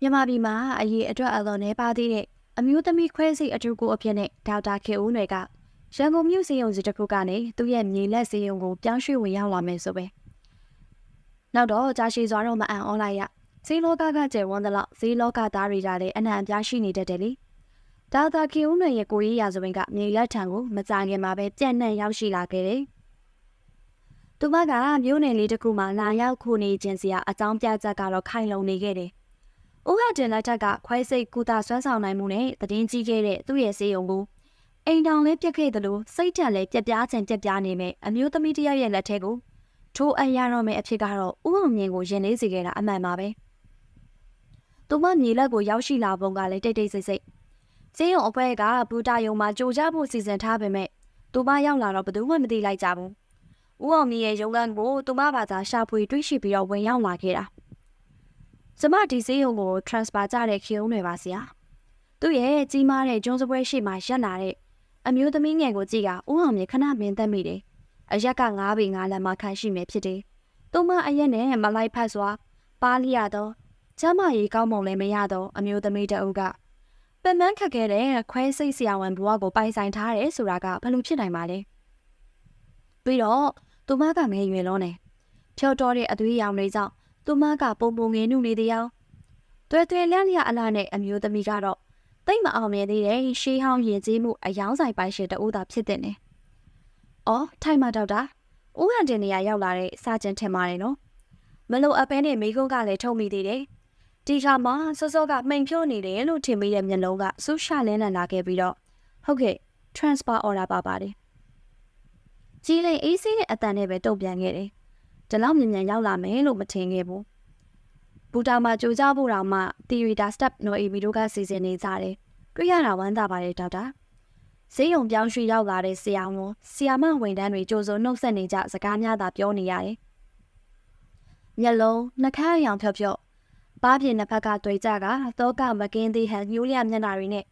မြန်မာပြည်မှာအရေးအတွက်အလွန်နေပါသေးတဲ့အမျိုးသမီးခွဲစိတ်အထူးကိုအဖြစ်နဲ့ဒေါက်တာခေဦးတွေကရန်ကုန်မြို့စေယုံစီတစ်ခုကနေသူ့ရဲ့မြေလက်စေယုံကိုပြောင်းရွှေ့ဝင်ရောက်လာမယ်ဆိုပဲနောက်တော့ကြာရှည်စွာတော့မအံ့ဩလိုက်ရဈေးလောကကကျယ်ဝန်းသလောက်ဈေးလောကသားတွေကလည်းအနှံ့အပြားရှိနေတတ်တယ်လေဒေါက်တာခေဦးတွေရဲ့ကိုရေးရာဇဝင်ကမြေလက်ထံကိုမကြခင်မှာပဲပြန့်နှံ့ရောက်ရှိလာခဲ့တယ်သူမကမြို့နယ်လေးတစ်ခုမှာလာရောက်ခုနေခြင်းစီအကြောင်းပြချက်ကတော့ခိုင်လုံနေခဲ့တယ်ဦးဟတင်လက်ထက်ကခွဲစိတ်ကုသဆွမ်းဆောင်နိုင်မှုနဲ့တည်င်းကြီးခဲ့တဲ့သူ့ရဲ့ဆေးရုံကိုအိမ်တောင်လေးပြက်ခဲ့သလိုစိတ်ဓာတ်လည်းပြက်ပြားခြင်းပြက်ပြားနေမယ်အမျိုးသမီးတယောက်ရဲ့လက်ထဲကိုထိုးအပ်ရတော့မယ်အဖြစ်ကတော့ဦးအောင်မြင့်ကိုရင်လေးစေခဲ့တာအမှန်ပါပဲ။သူမမြေလက်ကိုရောက်ရှိလာပုံကလည်းတိတ်တိတ်ဆိတ်ဆိတ်ဆေးရုံအဖွဲ့ကဘူတာယုံမှာကြိုကြဖို့စီစဉ်ထားပေမဲ့သူမရောက်လာတော့ဘယ်သူမှမသိလိုက်ကြဘူး။ဦးအောင်မြင့်ရဲ့ရုံးခန်းကိုသူမဘာသာရှာဖွေတွေ့ရှိပြီးတော့ဝင်ရောက်လာခဲ့တာ။ကျမဒီဆေးရုံကို transfer ကြတဲ့ခေုံးတွေပါဆရာ။သူ့ရဲ့ကြီးမားတဲ့ကျွန်းစပွဲရှိမှရပ်လာတဲ့အမျိုးသမီးငယ်ကိုကြည့်ကဦးအောင်မြင့်ခဏမင်းသက်မိတယ်။အရက်က9 ပေ9 လက်မှခန့်ရှိမယ်ဖြစ်တယ်။သူမအရက်နဲ့မလိုက်ဖက်စွာပါလီရတော့ကျမကြီးကောင်းမုံလည်းမရတော့အမျိုးသမီးတအုပ်ကပင်မခက်ခဲတဲ့ခွဲစိတ်ဆရာဝန်ဘွားကိုပိုင်ဆိုင်ထားတယ်ဆိုတာကဘယ်လိုဖြစ်နိုင်ပါလဲ။ပြီးတော့သူမကငယ်ရွယ်လုံးနေဖြောတော်တဲ့အသွေးရောင်တွေကြောင့်သူမကပုံပုံငယ်နုနေတရားတွဲတွဲလန့်လျအလားနဲ့အမျိုးသမီးကတော့တိတ်မအောင်မြင်သေးတဲ့ရှေးဟောင်းရင်ကြီးမှုအယောင်းဆိုင်ပိုင်ရှင်တဦးသာဖြစ်တဲ့နဲ့။အော်ထိုင်မဒေါက်တာဦးဟန်တင်နေရရောက်လာတဲ့စာကျင်ထင်ပါတယ်နော်။မလို့အပဲနဲ့မိကုန်းကလည်းထုံမိသေးတယ်။ဒီခါမှာစောစောကမှိန်ဖြိုးနေတယ်လို့ထင်မိတဲ့မျက်လုံးကဆူးရှာလင်းလန်လာခဲ့ပြီးတော့ဟုတ်ကဲ့ transfer order ပါပါတယ်။ကြီးလေးအေးဆေးတဲ့အတန်နဲ့ပဲတုံ့ပြန်ခဲ့တယ်။ဒီလောက်မြန်ရောက်လာမယ်လို့မထင်ခဲ့ဘူး။ဘူတာမှာကြိုးကြဖို့တောင်မှ theater step နော်အီဗီတို့ကစီစဉ်နေကြတယ်။တွေ့ရတာဝမ်းသာပါတယ်ဒေါက်တာ။ဈေးရုံပြောင်းရွှေ့ရောက်လာတဲ့ဆရာဝန်ဆီယာမဝန်ထမ်းတွေကြိုးစိုးနှုတ်ဆက်နေကြစကားများသာပြောနေရတယ်။မျက်လုံးနှာခမ်းအရောင်ဖြော့ဖြော့ဘားပြင်နှစ်ဖက်ကတွေ့ကြကတော့ကမကင်းသေးဟန်ညိုးလျမျက်နှာတွေနဲ့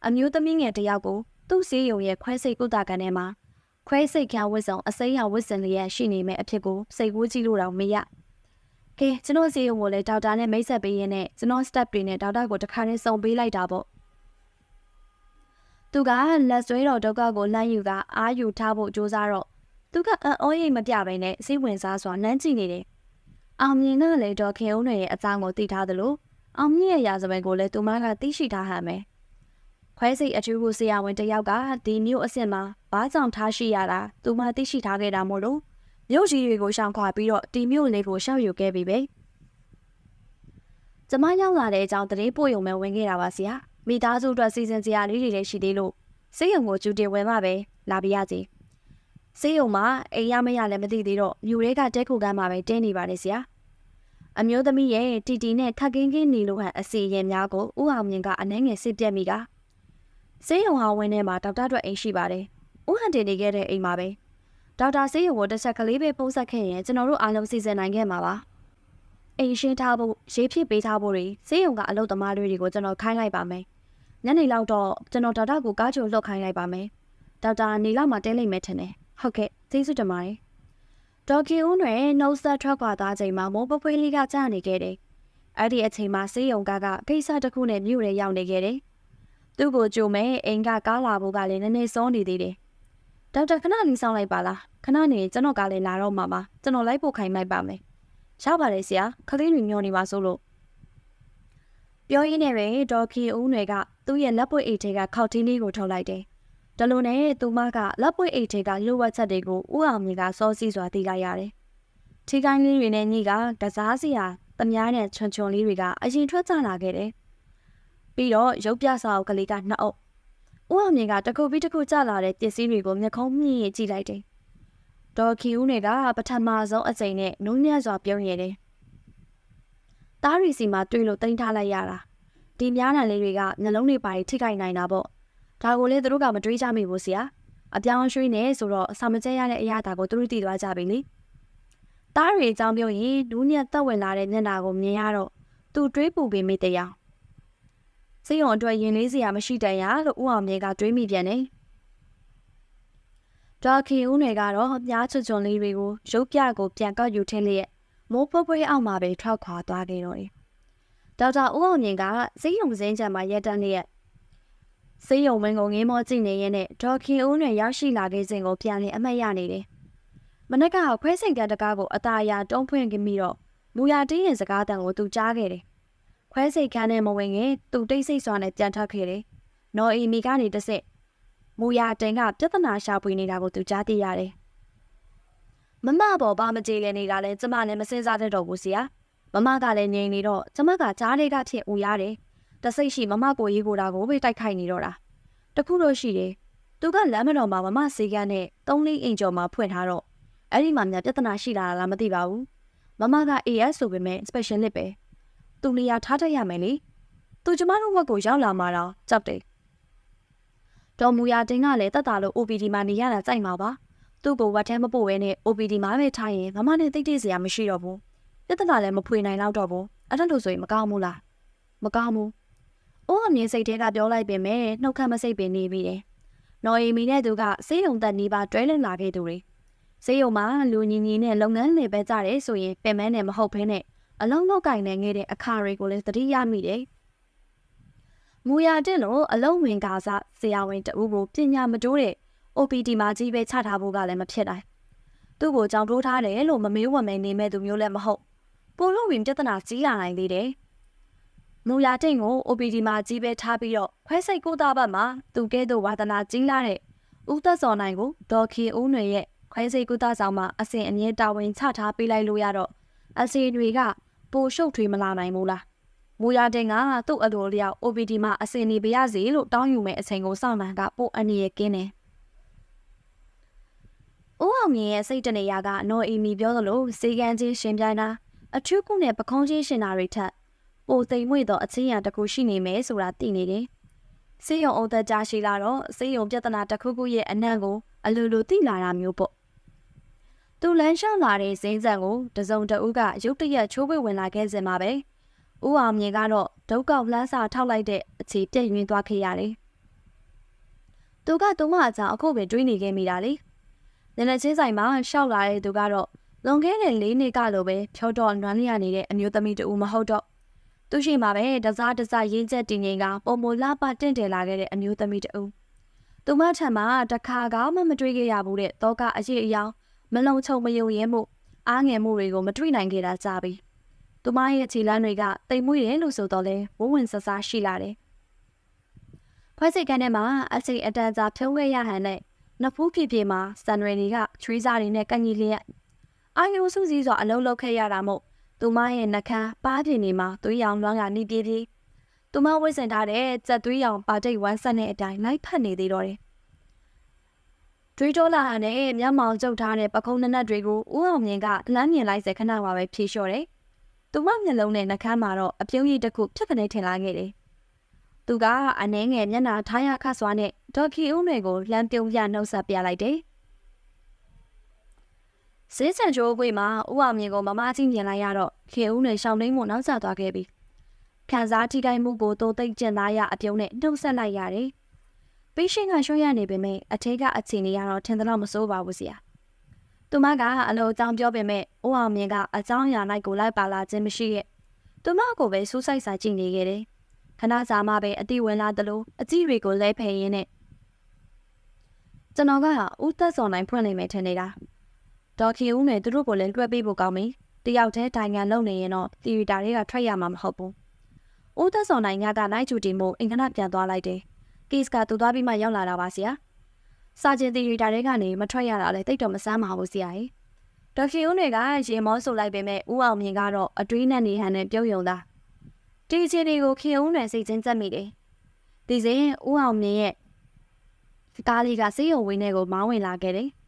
အမျိုးသမီးငယ်တယောက်ကိုသူ့ဈေးရုံရဲ့ခွဲစိတ်ကုသကန်ထဲမှာခွဲစိတ်ခံဝတ်ဆောင်အစိမ်းရောင်ဝတ်စင်လေးရရှိနေမဲ့အဖြစ်ကိုစိတ်ကူးကြည့်လို့တော့မရ။ကဲကျွန်တော်ဈေးရုံကိုလည်းဒေါက်တာနဲ့မိတ်ဆက်ပေးရင်းနဲ့ကျွန်တော် step တွေနဲ့ဒေါက်တာကိုတစ်ခါနဲ့စုံပေးလိုက်တာပေါ့။သူကလက်ဆွဲတော်ဒုက္ခကိုလှမ်းယူကအာယူထားဖို့ကြိုးစားတော့သူကအံ့ဩရိပ်မပြဘဲနဲ့စိတ်ဝင်စားစွာနမ်းကြည့်နေတယ်။အောင်မြင်ကလည်းဒေါ်ခင်ဦးရဲ့အကြောင်းကိုသိထားသလိုအောင်မြင့်ရဲ့ရာဇဝင်ကိုလည်းသူမကသိရှိထားဟန်ပဲ။ခွဲစိတ်အထူးကိုဆရာဝန်တယောက်ကဒီမျိုးအစ်စ်မှာဘာကြောင့်ထားရှိရတာသူမသိရှိထားခဲ့တာမို့လို့မြို့ကြီးတွေကိုရှောင်ခွာပြီးတော့ဒီမျိုးလေးကိုရှောက်ယူခဲ့ပြီပဲ။ကျမရောက်လာတဲ့အကြောင်းတရေပို့ရုံပဲဝင်ခဲ့တာပါဆရာ။မိသားစုအတွက်စီစဉ်စရာလေးတွေလည်းရှိသေးလို့စေယုံကိုကျူတင်ဝင်မှပဲလာပြရစီ။စေယုံမှာအိမ်ရမရလည်းမသိသေးတော့မြို့တွေကတဲခုကမ်းမှာပဲတင်းနေပါတယ်ဆရာ။အမျိုးသမီးရဲ့တီတီနဲ့ခက်ကင်းကင်းနေလို့ဟန်အစီရင်များကိုဦးအောင်မြင့်ကအနှဲငယ်စစ်ပြက်မိကစေယုံဟာဝင်းထဲမှာဒေါက်တာအတွက်အိမ်ရှိပါတယ်။ဦးဟန်တင်နေခဲ့တဲ့အိမ်မှာပဲဒေါက်တာစေယုံကိုတစ်ချက်ကလေးပဲပုံဆက်ခဲ့ရင်ကျွန်တော်တို့အားလုံးစီစဉ်နိုင်ခဲ့မှာပါ။အိမ်ရှင်းထားဖို့ရေးဖြစ်ပေးထားဖို့တွေစေယုံကအလုပ်သမားတွေကိုကျွန်တော်ခိုင်းလိုက်ပါမယ်။ညနေလောက်တော့ကျွန်တော်ဒေါက်တာကိုကားချိုလှုပ်ခိုင်းလိုက်ပါမယ်။ဒေါက်တာနေလောက်မှတဲလိမ့်မယ်ထင်တယ်။ဟုတ်ကဲ့ကျေးဇူးတင်ပါတယ်။ဒေါ်ကီဦးနဲ့နှုတ်ဆက်ထွက်ခွာသွားချိန်မှာမိုးပပွေးလေးကကြားနေခဲ့တယ်။အဲ့ဒီအချိန်မှာစေယုံကကိစ္စတစ်ခုနဲ့မြို့ရဲရောက်နေခဲ့တယ်။သူ့ကိုကြိုမဲ့အိမ်ကကားလာဖို့ကလည်းနည်းနည်းစောနေသေးတယ်။ဒေါက်တာခဏလေးစောင့်လိုက်ပါလား။ခဏနေကျွန်တော်ကလည်းလာတော့မှာပါ။ကျွန်တော်လိုက်ဖို့ခိုင်းလိုက်ပါမယ်။ရပါတယ်ဆရာခလေးတွေညောနေပါဆိုလို့ပြောရင်းနဲ့ပဲဒေါ်ကီဦးတွေကသူ့ရဲ့လက်ပွေအိတ်ထဲကခောက်ထင်းလေးကိုထုတ်လိုက်တယ်။ဒါလိုနဲ့သူမကလက်ပွေအိတ်ထဲကလှုပ်ဝက်ချက်တွေကိုဦးအောင်မြင့်ကစောစီးစွာသိလိုက်ရတယ်။ထီကိုင်းလေးတွေနဲ့ညီကကစားစရာတမားနဲ့ချွန်ချွန်လေးတွေကအရင်ထွက်ကြလာခဲ့တယ်။ပြီးတော့ရုပ်ပြစာအုပ်ကလေးကနှစ်အုပ်ဦးအောင်မြင့်ကတစ်ခုပြီးတစ်ခုကျလာတဲ့ပစ္စည်းတွေကိုမျက်ခုံးမြင့်ကြည့်လိုက်တယ်။ဒေါ်ကီဦးတွေကပထမဆုံးအချိန်နဲ့နုံးညံ့စွာပြုံးရတယ်။သားရီစီမှာတွေ့လို့တင်ထားလိုက်ရတာဒီများနံလေးတွေကနှလုံးတွေပါထိခိုက်နိုင်တာပေါ့ဒါကိုလေသူတို့ကမတွေးကြမိဘူးဆရာအပြောင်းရွှေ့နေဆိုတော့အစာမကျဲရတဲ့အရာတာကိုသူတို့သိသွားကြပြီလေသားရီအကြောင်းပြောရင်ဒူးညက်တက်ဝင်လာတဲ့မျက်နှာကိုမြင်ရတော့သူတွေးပူပေမိတရားစိတ်ရုံအတွက်ရင်လေးစရာမရှိတန်ရလို့ဦးအောင်မြဲကတွေးမိပြန်တယ်ဒေါ်ကီဦးတွေကတော့မြားချွတ်ချွန်လေးတွေကိုရုပ်ပြကိုပြန်ကောက်ယူထင်းလျက်မိုးပွပွေးအောက်မှာပဲထွက်ခွာသွားခဲ့တော့တယ် ဒေါက်တာဦးအောင်မြင့်ကဆေးရုံစင်းချံမှာရက်တန်းလျက်ဆေးရုံဝင်းကိုငင်းမောကြည့်နေရင်းနဲ့ဒေါ်ခင်ဦးနဲ့ရောက်ရှိလာခဲ့စဉ်ကိုပြန်လည်အမှတ်ရနေတယ်။မနက်ကခွဲစိန်ကန်တကားကိုအသာအရာတုံးဖွင့်ခင်ပြီးတော့မူရတင်းရင်စကားတန်ကိုသူကြားခဲ့တယ်။ခွဲစိတ်ခန်းနဲ့မဝင်ခင်သူတိတ်ဆိတ်စွာနဲ့ပြန်ထွက်ခဲ့တယ်။နော်အီမီကနေတစ်ဆက်မူရတင်ကပြဿနာရှာဖွေနေတာကိုသူကြားသိရတယ်။မမပေါ်ဘာမကြေလဲနေတာလဲကျမလည်းမစင်စားတတ်တော့ဘူးဆရာ။မမကလည်းငြိမ်နေတော့ကျမကကြားလေးကဖြစ်ဦးရတယ်။တစိတ်ရှိမမကိုရေးကိုတာကိုပဲတိုက်ခိုက်နေတော့တာ။တခုတော့ရှိတယ်။သူကလမ်းမတော်မှာမမစေကန်းနဲ့3-4အိမ်ကျော်မှာဖွင့်ထားတော့အဲ့ဒီမှာများပြဿနာရှိလာလားမသိပါဘူး။မမက AS ဆိုပေမဲ့ specialist ပဲ။သူနေရာထားတတ်ရမယ်လေ။သူကျမတို့ဘက်ကိုရောက်လာမှတော့ကြောက်တယ်။ဒေါ်မူရတင်ကလည်းတက်တာလို့ OPD မှာနေရတာကြိုက်မှာပါ။သူ့ကိုဝတ်ထဲမပို့ဘဲနဲ့ OPD မှာပဲထားရင်မမနဲ့တိတ်တိတ်စရာမရှိတော့ဘူး။ပြဿနာလည်းမဖွေနိုင်တော့ဘူး။အဲ့ဒါလို့ဆိုရင်မကောင်းဘူးလား။မကောင်းဘူး။အိုးအမြင်စိတ်ထဲကပြောလိုက်ပေမဲ့နှုတ်ခမ်းမစိတ်ပင်နေပြီတယ်။နော်အီမီနဲ့သူကဆေးရုံတက်နေပါတွဲလည်လာခဲ့သူတွေ။ဆေးရုံမှာလူညီညီနဲ့လုပ်ငန်းတွေပဲကြတယ်ဆိုရင်ပင်မနဲ့မဟုတ်ဘဲနဲ့အလုံးလောက်ကင်နေခဲ့တဲ့အခါတွေကိုလည်းသတိရမိတယ်။မူရတင်လို့အလုံးဝင်ကားစားဆရာဝန်တဦးကိုပညာမတိုးတဲ့ OPD မှာကြီးပဲချထားဖို့ကလည်းမဖြစ်နိုင်။သူ့ကိုကြောင်တိုးထားတယ်လို့မမေးဝတ်မဲနေမဲ့သူမျိုးလည်းမဟုတ်။ပိုလို့ဝင်ပြဿနာကြီးလာနိုင်သေးတယ်။မူရတင်ကို OPD မှာကြီးပဲထားပြီးတော့ခွဲစိတ်ကိုသားဘက်မှာသူကဲ့သို့ဝါသနာကြီးလာတဲ့ဦးသက်စော်နိုင်ကိုဒေါ်ခင်ဦးနွယ်ရဲ့ခွဲစိတ်ကုသဆောင်မှာအစဉ်အမြဲတာဝန်ချထားပေးလိုက်လို့ရတော့အစီတွေကပိုရှုပ်ထွေးမလာနိုင်ဘူးလားမူရတင်ကသူ့အလိုလျောက် OPD မှာအစဉ်နေပါရစေလို့တောင်းယူမဲ့အချိန်ကိုစောင့်နိုင်ကပိုအန္တရာယ်ကင်းတယ်။ဦးအောင်မြင့်ရဲ့စိတ်တနေရာကနော်အီမီပြောသလိုစေကန်းချင်းရှင်ပြိုင်တာအထူးကုနဲ့ပခုံးချင်းရှင်တာတွေထက်ပိုသိမ်မွေ့သောအချင်းရတစ်ခုရှိနေမယ်ဆိုတာသိနေတယ်။စေယုံအုံသက်ကြားရှိလာတော့စေယုံပြဿနာတစ်ခုခုရဲ့အနံ့ကိုအလိုလိုသိလာတာမျိုးပေါ့။သူလမ်းလျှောက်လာတဲ့ဇင်းစံကိုတစုံတဦးကရုတ်တရက်ချိုးပွေဝင်လာခဲ့စင်မှာပဲ။ဦးအောင်မြင့်ကတော့ဒုက္ခလှမ်းစာထောက်လိုက်တဲ့အခြေပြည့်ရင်းသွားခဲ့ရတယ်။သူကသူမအကြောင်းအခုပဲတွေးနေခဲ့မိတာလေ။နည်းနည်းချင်းဆိုင်မှာရှောက်လာတဲ့သူကတော့လွန်ခဲ့တဲ့4နှစ်ကလိုပဲဖြောတော့နွမ်းလျနေတဲ့အမျိုးသမီးတူမဟုတ်တော့သူရှိမှာပဲတစားရင်းချက်တင်ငင်ကပုံမလာပတင့်တယ်လာခဲ့တဲ့အမျိုးသမီးတူသူမထံမှာတခါကမှမတွေးခဲ့ရဘူးတဲ့တော့ကအရေးအယောင်မလုံချုံမယုံရဲမှုအားငယ်မှုတွေကိုမတွေ့နိုင်ခဲ့တာကြပြီသူမရဲ့ခြေလမ်းတွေကတိမ်မွေ့တယ်လို့ဆိုတော့လဲဝဝင်ဆဆရှိလာတယ်ခွဲစိတ်ကန်းထဲမှာအစိအတန်ကြာဖြုံးခဲ့ရဟန်နဲ့နှစ်ဖူးပြပြမှာစံရွယ်တွေကချွေးစားတွေနဲ့ကန့်ကြီးလျက်အာယုံစုစည်းစွာအလုံးလောက်ခဲ့ရတာမို့သူမရဲ့နှကန်းပါးပြင်းနေမှာသွေးရောင်လွှမ်းကနှီးပြေးပြေးသူမဝှက်ဆင်ထားတဲ့ကြက်သွေးရောင်ပါတိတ်ဝမ်းဆက်တဲ့အတိုင်းလိုက်ဖက်နေသေးတော့တယ်တွေးတောလာဟန်နဲ့မျက်မှောင်ကျုပ်ထားတဲ့ပခုံးနက်တွေကိုဦးအောင်မြင့်ကလမ်းမြင်လိုက်စေခဏပါပဲဖြေလျှော့တယ်သူမမျက်လုံးနဲ့နှကန်းမှာတော့အပြုံးရည်တစ်ခုဖြတ်ကနေထင်လာခဲ့တယ်သူကအနှဲငယ်မျက်နှာထားရခတ်စွာနဲ့ဒေါ်ခီဦးတွေကိုလှမ်းပြုံးပြနှုတ်ဆက်ပြလိုက်တယ်ဈေးချန်ချိုးပွေမှာဦးအောင်မြင့်ကိုမမချင်းမြင်လိုက်ရတော့ခေဦးနဲ့ရှောင်းနှိမ့်မှုနောက်ကျသွားခဲ့ပြီခံစားထိခိုက်မှုကိုတိုးသိမ့်ကျင်သားရအပြုံးနဲ့နှုတ်ဆက်လိုက်ရတယ်။ပေးရှင်ကရွှေ့ရနေပေမဲ့အထက်ကအခြေအနေကတော့ထင်သလောက်မစိုးပါဘူးဆရာ။သူမကအလိုအကြောင်းပြောပေမဲ့ဦးအောင်မြင့်ကအကြောင်းအရာလိုက်ကိုလိုက်ပါလာခြင်းမရှိရဲ့။သူမကိုပဲစူးစိုက်စာကြည့်နေခဲ့တယ်။ခဏစာမှပဲအတိဝင်လာသလိုအကြည့်တွေကိုလဲဖယ်ရင်းနဲ့ကျွန်တော်ကဦးသက်စော်နိုင်ဖွင့်နေမယ်ထင်နေတာ။ဒေါ်ခီဦးနဲ့သူတို့ကိုလည်းလွှဲပေးဖို့ကောင်းပြီ။တယောက်တည်းတိုင်ငံလုံနေရင်တော့တီဗီတာတွေကထွက်ရမှာမဟုတ်ဘူး။ဦးသက်စော်နိုင်ကလိုက်ချူတီမို့အင်္ဂနပြန်သွားလိုက်တယ်။ကိစ်ကသူသွားပြီးမှရောက်လာတာပါဆရာ။စာချင်းတီဗီတာတွေကနေမထွက်ရတာလည်းတိတ်တော့မဆမ်းပါဘူးဆရာကြီး။ဒေါ်ခီဦးတွေကရေမောဆိုလိုက်ပေမဲ့ဦးအောင်မြင့်ကတော့အတွေးနဲ့နေဟန်နဲ့ပြုံးယုံတာ။ဒီချင်းတွေကိုခီဦးနဲ့စိတ်ချင်းသက်မိတယ်။ဒီစဉ်ဦးအောင်မြင့်ရဲ့ကားလေးကစေးရုံဝင်းထဲကိုမောင်းဝင်လာခဲ့တယ်။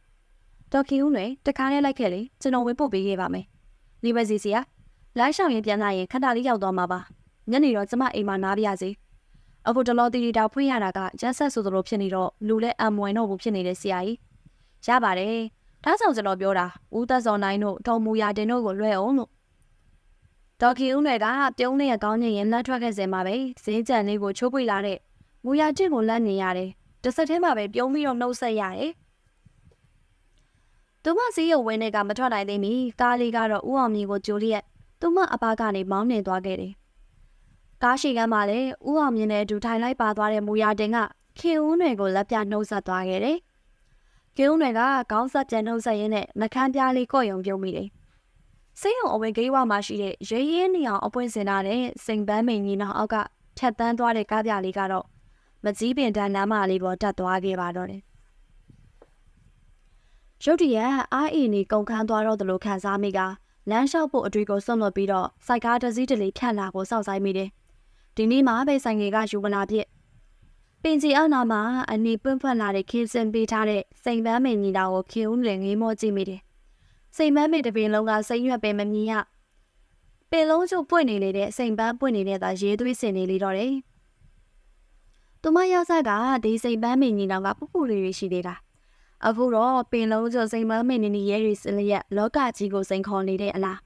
ဒေါ်ခီဦးနဲ့တခါနဲ့လိုက်ခဲ့လေကျွန်တော်ဝင်ပို့ပေးခဲ့ပါမယ်။နေပါစီဆရာ။လိုက်ဆောင်ရင်ပြန်လာရင်ခဏလေးရောက်သွားမှာပါ။ညနေတော့ကျမအိမ်မှာနားပြရစီ။အခုတလောတီတီတာဖွင့်ရတာကကျန်းဆက်ဆိုသလိုဖြစ်နေတော့လူလဲအမွင်တော့ဘူးဖြစ်နေတဲ့ဆရာကြီး။ရပါတယ်။ဒါဆောင်ကျွန်တော်ပြောတာဦးသက်စော်နိုင်တို့ဒေါ်မူရတင်တို့ကိုလွှဲအောင်လို့ဒေါ်ခီဦးတွေကပြုံးနဲ့ကောင်းနေရင်လက်ထွက်ခဲ့စင်မှာပဲဈေးကြံလေးကိုချိုးပွေလာတဲ့မူရတင်ကိုလက်နေရတယ်။တစ်ဆက်တည်းမှာပဲပြုံးပြီးတော့နှုတ်ဆက်ရတယ်။သူမစည်းရုံဝင်းတွေကမထွက်နိုင်သေးမီကားလေးကတော့ဦးအောင်မြင့်ကိုကြိုလျက်သူမအပကနေမောင်းနေသွားခဲ့တယ် ကားရှိကမ်းမှာလည်းဦးအောင်မြင့်နဲ့အတူထိုင်လိုက်ပါသွားတဲ့မူရတင်ကခင်ဦးနယ်ကိုလက်ပြနှုတ်ဆက်သွားခဲ့တယ်။ခင်ဦးနယ်ကခေါင်းဆက်ပြန်နှုတ်ဆက်ရင်းနဲ့နှကန်းပြားလေးကော့ယုံပြုံးမိတယ်။စိတ်ုံအဝေဂိဝါမှာရှိတဲ့ရဲရဲနေအောင်အပွင့်စင်ထားတဲ့စိန်ပန်းမိန်ကြီးနောက်အောက်ကထက်တန်းသွားတဲ့ကားပြလေးကတော့မကြီးပင်တန်းနားမလေးပေါ်တက်သွားခဲ့ပါတော့တယ်။ရုတ်တရက်အားအီနေကုန်ခန်းသွားတော့တယ်လို့ခံစားမိကလမ်းလျှောက်ဖို့အတွေ့ကိုစွန့်လွတ်ပြီးတော့စိုက်ကားတစ်စီးတစ်လေးဖြန့်လာကိုစောင့်ဆိုင်မိတယ်။ဒီနေ့မှပဲဆိုင်ငယ်ကယူမလာပြစ်ပင်ကြီးအနာမှာအနီပွင့်ဖွင့်လာတဲ့ခင်းစင်ပေးထားတဲ့စိန်ပန်းမိန်ကြီးတော်ကိုခင်ဦးလည်းငေးမောကြည့်မိတယ်။စိန်ပန်းမိန်တစ်ပင်လုံးကစိမ့်ရွက်ပဲမမြင်ရပင်လုံးကျပွင့်နေလေတဲ့စိန်ပန်းပွင့်နေတဲ့သာရေးသွေးစင်နေလေတော့တယ်။သူမရောက်ဆက်ကဒီစိန်ပန်းမိန်ကြီးတော်ကပူပူလေးရှိသေးတာ။အခုတော့ပင်လုံးကျစိန်ပန်းမိန်နေရဲရီစလျက်လောကကြီးကိုစိန်ခေါ်နေတဲ့အလား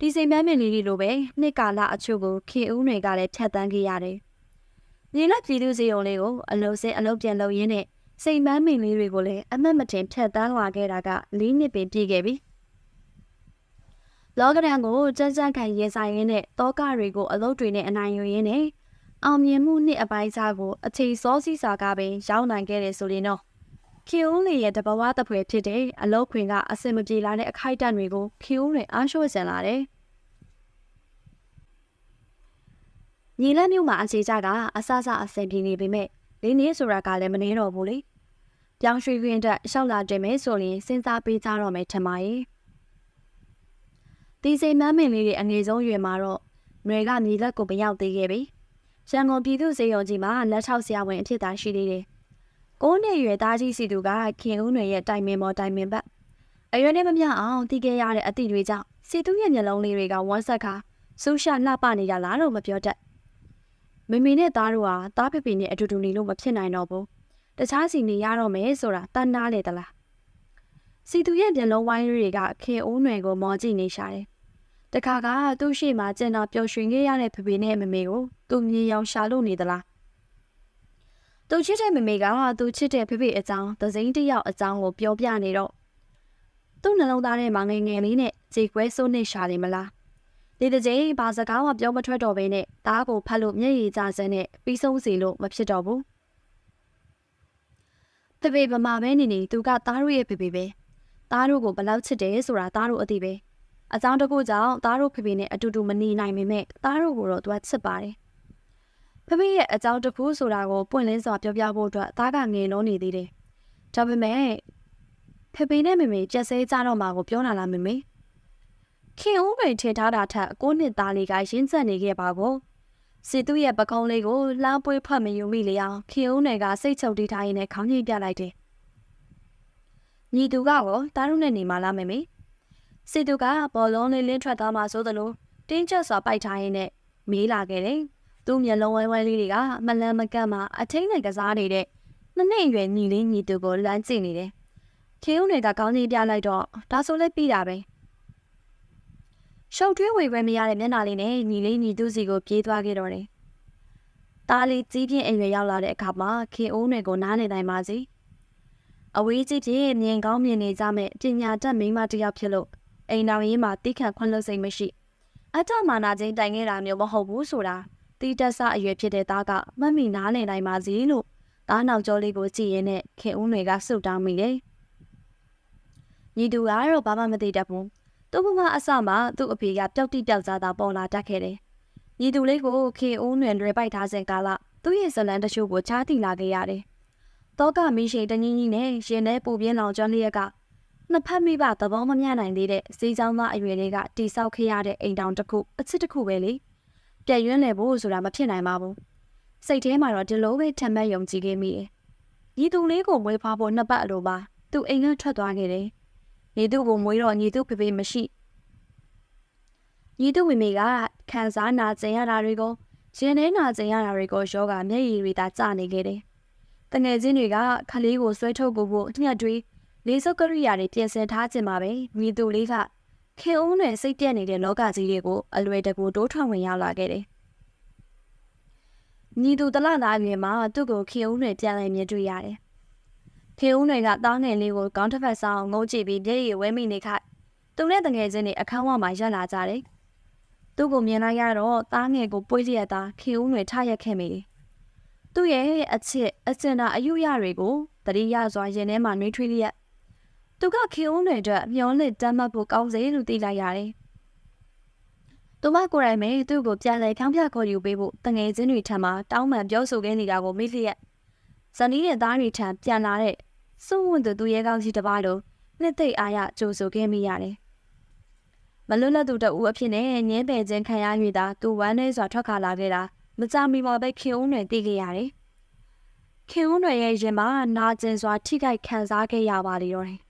ဒီစိန်ပန်းမိန်လေးလိုပဲနှစ်ကာလအချို့ကိုခင်ဦးတွေကလည်းဖြတ်တန်းခဲ့ရတယ်။ညီလက်ပြည်သူစီယုံလေးကိုအလုံးစဲအလုံးပြန်လုပ်ရင်းနဲ့စိန်ပန်းမိန်လေးတွေကိုလည်းအမတ်မတင်ဖြတ်တန်းလာခဲ့တာက၄နှစ်ပင်ပြည့်ခဲ့ပြီ။လောကဒဏ်ကိုကြမ်းကြမ်းခံရင်ဆိုင်ရင်းနဲ့တောကတွေကိုအလုပ်တွေနဲ့အနိုင်ယူရင်းနဲ့အောင်မြင်မှုနှစ်အပိုင်းခြားကိုအချိန်စောစီးစာကပင်ရောက်နိုင်ခဲ့တယ်ဆိုရင်တော့ခင်ဦးလေးရဲ့တဘဝတပွဲဖြစ်တဲ့အလုပ်ခွင်ကအစင်မပြေလာတဲ့အခိုက်အတန့်တွေကိုခင်ဦးတွေအားရှို့စင်လာတယ်။ညီလက်မျိုးမှာအခြေချကအဆအစင်ပြေနေပေမဲ့လေးနေ့ဆိုတာကလည်းမနေတော့ဘူးလေ။ပြောင်းရွှေ့ခွင့်အတွက်ရှောက်လာတယ်မဲဆိုရင်စဉ်းစားပေးကြတော့မယ်ထင်ပါရဲ့။ဒီစိန်မန်းမင်းလေးတွေအငယ်ဆုံးရွယ်မှာတော့မျိုးကညီလက်ကိုမရောက်သေးခဲ့ပြီ။ရန်ကုန်ပြည်သူ့စေယုံကြီးမှာလက်ထောက်ဆရာဝန်အဖြစ်သာရှိသေးတယ်။9နှစ်ရွယ်သားကြီးစီသူကခင်ဦးနယ်ရဲ့တိုင်ပင်ပေါ်တိုင်ပင်ဘက်အရွယ်နဲ့မမျှအောင်တီးခဲ့ရတဲ့အသည့်တွေကြောင့်စီသူရဲ့မျက်လုံးလေးတွေကဝမ်းဆက်ခါဆူရှာလှပနေကြလားလို့မပြောတတ်မမေနဲ့သားတို့ဟာသားဖေဖေနဲ့အတူတူနေလို့မဖြစ်နိုင်တော့ဘူးတခြားစီနေရတော့မယ်ဆိုတာတန်းနာလေသလားစီသူရဲ့မျက်လုံးဝိုင်းတွေကခင်ဦးနယ်ကိုမော်ကြည့်နေရှာတယ်တခါကသူ့ရှိမှကျန်တော်ပျော်ရွှင်ခဲ့ရတဲ့ဖေဖေနဲ့မမေကိုသူမြေရောင်ရှာလို့နေသလားသူချစ်တဲ့မမေကသူချစ်တဲ့ဖေဖေအကြောင်းသစိမ်းတယောက်အကြောင်းကိုပြောပြနေတော့သူ့နှလုံးသားထဲမှာငယ်ငယ်လေးနဲ့ကြေကွဲစိုးနေရှာတယ်မလားဒီတစ်ချိန်ဘာစကားမှပြောမထွက်တော့ဘဲနဲ့တားကိုဖတ်လို့မျက်ရည်ကျစမ်းနဲ့ပြီးဆုံးစီလို့မဖြစ်တော့ဘူးဖေဖေဗမာပဲနေနေသူကသားတို့ရဲ့ဖေဖေပဲသားတို့ကိုဘလောက်ချစ်တယ်ဆိုတာသားတို့အသိပဲအကြောင်းတစ်ခုကြောင့်သားတို့ဖေဖေနဲ့အတူတူမနေနိုင်ပေမဲ့သားတို့ကိုတော့သူကချစ်ပါတယ်ဖေဖေရဲ့အကြောင်းတစ်ခုဆိုတာကိုပွင့်လင်းစွာပြောပြဖို့အတွက်သားကငယ်လုံးနေသေးတယ်။ဒါပေမဲ့ဖေဖေနဲ့မေမေကြက်စဲကြတော့မှာကိုပြောလာလားမေမေ။ခင်ဦးတွေထင်ထားတာထက်9နှစ်သားလေးကရင်းဆက်နေခဲ့ပါကို။စီသူရဲ့ပကုံးလေးကိုလှမ်းပွေးဖတ်မယူမိလေအောင်ခင်ဦးတွေကစိတ်ချုပ်တီးထားရင်းနဲ့ခေါင်းကြီးပြလိုက်တယ်။ညီသူကရောသားတို့နဲ့နေမှလားမေမေ။စီသူကဘောလုံးလေးလင်းထွက်သွားမှဆိုသလိုတင်းကျပ်စွာပိုက်ထားရင်းနဲ့မေးလာခဲ့တယ်။သူ့မျက်လုံးဝဲဝဲလေးတွေကမလန်မကန့်မှအထိန်နဲ့ကစားနေတဲ့နှစ်နှစ်ရွယ်ညီလေးညီသူကိုလမ်းကြည့်နေတယ်။ခင်ဦးတွေကကောင်းကြီးပြလိုက်တော့ဒါဆိုလည်းပြီးတာပဲ။ရှုပ်ထွေးဝေခွဲမရတဲ့မျက်နှာလေးနဲ့ညီလေးညီသူစီကိုပြေးသွားခဲ့တော့တယ်။တားလေးကြီးပြင်းအိမ်ရွယ်ရောက်လာတဲ့အခါမှာခင်ဦးတွေကိုနားနေတိုင်းပါစီ။အဝေးကြီးပြင်းမြင်ကောင်းမြင်နေကြမဲ့ပညာတတ်မိန်းမတစ်ယောက်ဖြစ်လို့အိမ်တော်ရေးမှာတိခတ်ခွင့်လွှတ်စိတ်မရှိ။အထမာနာချင်းတိုင်ခဲ့တာမျိုးမဟုတ်ဘူးဆိုတာတီးတက်ဆအရွယ်ဖြစ်တဲ့သားကမတ်မီနားလည်နိုင်ပါစေလို့သားနောက်ကျောလေးကိုကြည့်ရင်းနဲ့ခင်ဦးတွေကဆုတ်တောင်းမိတယ်။ညီသူကတော့ဘာမှမသိတတ်ဘူး။သူ့ဘဝအစမှာသူ့အဖေကပျောက်တိပျောက်သားသာပေါ်လာတတ်ခဲ့တယ်။ညီသူလေးကိုခင်ဦးနယ်တွေပိုက်ထားစဉ်ကာလသူ့ရဲ့ဇလန်တချို့ကိုချားတီလာခဲ့ရတယ်။တောကမီးရှိန်တကြီးကြီးနဲ့ရင်ထဲပူပြင်းလောင်ကျွမ်းလျက်ကနှစ်ဖက်မိဘသဘောမမျှနိုင်သေးတဲ့စီးချောင်းသားအရွယ်လေးကတိဆောက်ခဲ့ရတဲ့အိမ်တောင်တစ်ခုအစ်စ်တစ်ခုပဲလေ။ပြည့်ရွန်းလေဖို့ဆိုတာမဖြစ်နိုင်ပါဘူးစိတ်ထဲမှာတော့ဒီလိုပဲထမ်းမှတ်ယုံကြည်ခဲ့မိတယ်ညီသူလေးကိုမွေးဖွားဖို့နှစ်ပတ်အလိုပါသူအိမ်ကထွက်သွားခဲ့တယ်ညီသူကိုမွေးတော့ညီသူဖေဖေမရှိညီသူမိမိကခံစားနာကျင်ရတာတွေကိုရင်ထဲနာကျင်ရတာတွေကိုယောဂမျက်ရည်တွေသာကျနေခဲ့တယ်တငယ်ချင်းတွေကခလေးကိုဆွဲထုတ်ဖို့ညှက်တွေလေးစုပ်ကရိယာတွေပြင်ဆင်ထားခြင်းပါပဲညီသူလေးကခင်ဦးနယ်စိတ်ပြက်နေတဲ့လောကကြီးတွေကိုအလွယ်တကူတိုးထွင်ဝင်ရောက်လာခဲ့တယ်။ညီသူတလသားမြေမှာသူ့ကိုခင်ဦးနယ်ပြန်လည်မြင်တွေ့ရတယ်။ခင်ဦးနယ်ကတားငယ်လေးကိုခေါင်းတစ်ဖက်ဆောင်ငုံကြည့်ပြီးမျက်ရည်ဝဲမိနေခိုက်သူနဲ့တငယ်ချင်းတွေအခန်းဝမှာရပ်လာကြတယ်။ သူ့ကိုမြင်လိုက်ရတော့သားငယ်ကိုပွေးလျက်သားခင်ဦးတွေထရက်ခဲ့မိတယ်။သူ့ရဲ့အချစ်အစင်တာအယူရတွေကိုတတိယစွာရင်ထဲမှာနှွေးထွေးလျက်သူကခင်ဦးတွေအတွက်မျောလင့်တမ်းမှတ်ဖို့ကောင်းစေလို့သိလိုက်ရတယ်။သူမကိုယ်တိုင်ပဲသူ့ကိုပြန်လဲခေါင်းပြခေါ်ယူပေးဖို့တငယ်ချင်းတွေထံမှာတောင်းပန်ပြောဆိုခဲ့နေတာကိုမေ့လျက်ဇနီးရဲ့သားတွေထံပြန်လာတဲ့စွန့်ဝန်သူရဲကောင်းကြီးတစ်ပါးလိုနှစ်သိမ့်အားရကြိုဆိုခဲ့မိရတယ်။မလွတ်လပ်သူတဦးအဖြစ်နဲ့ငင်းပယ်ခြင်းခံရ၍သာသူဝမ်းနည်းစွာထွက်ခါလာခဲ့တာမကြမီမှာပဲခင်ဦးတွေသိခဲ့ရတယ်။ခင်ဦးတွေရဲ့ရင်မှာနာကျင်စွာထိခိုက်ခံစားခဲ့ရပါလေတော့တယ်